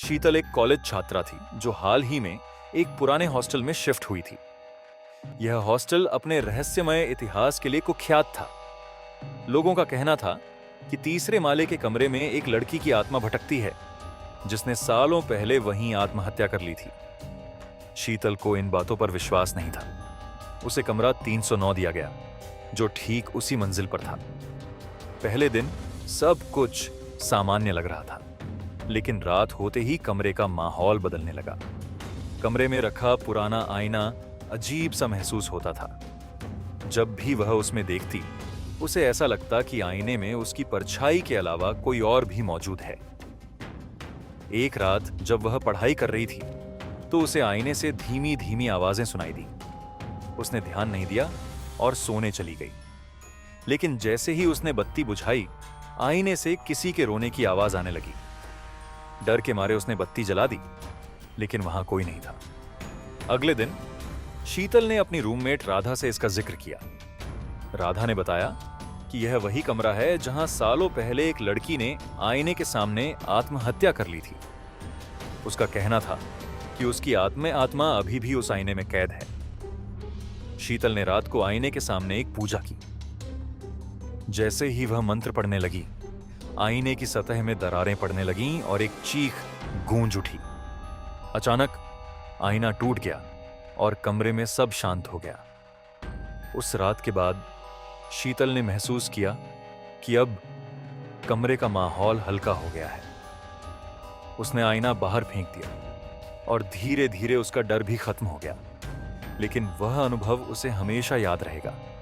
शीतल एक कॉलेज छात्रा थी जो हाल ही में एक पुराने हॉस्टल में शिफ्ट हुई थी। यह हॉस्टल अपने रहस्यमय इतिहास के लिए कुख्यात था। लोगों का कहना था कि तीसरे माले के कमरे में एक लड़की की आत्मा भटकती है जिसने सालों पहले वहीं आत्महत्या कर ली थी। शीतल को इन बातों पर विश्वास नहीं था। उसे कमरा 309 दिया गया जो ठीक उसी मंजिल पर था। पहले दिन सब कुछ सामान्य लग रहा था, लेकिन रात होते ही कमरे का माहौल बदलने लगा। कमरे में रखा पुराना आईना अजीब सा महसूस होता था। जब भी वह उसमें देखती, उसे ऐसा लगता कि आईने में उसकी परछाई के अलावा कोई और भी मौजूद है। एक रात जब वह पढ़ाई कर रही थी, तो उसे आईने से धीमी धीमी आवाजें सुनाई दी। उसने ध्यान नहीं दिया और सोने चली गई। लेकिन जैसे ही उसने बत्ती बुझाई, आईने से किसी के रोने की आवाज आने लगी। डर के मारे उसने बत्ती जला दी, लेकिन वहां कोई नहीं था। अगले दिन शीतल ने अपनी रूममेट राधा से इसका जिक्र किया। राधा ने बताया कि यह वही कमरा है जहां सालों पहले एक लड़की ने आईने के सामने आत्महत्या कर ली थी। उसका कहना था कि उसकी आत्मा अभी भी उस आईने में कैद है। शीतल ने रात को आईने के सामने एक पूजा की। जैसे ही वह मंत्र पढ़ने लगी, आईने की सतह में दरारें पड़ने लगीं और एक चीख गूंज उठी। अचानक आईना टूट गया और कमरे में सब शांत हो गया। उस रात के बाद शीतल ने महसूस किया कि अब कमरे का माहौल हल्का हो गया है। उसने आईना बाहर फेंक दिया और धीरे धीरे उसका डर भी खत्म हो गया। लेकिन वह अनुभव उसे हमेशा याद रहेगा।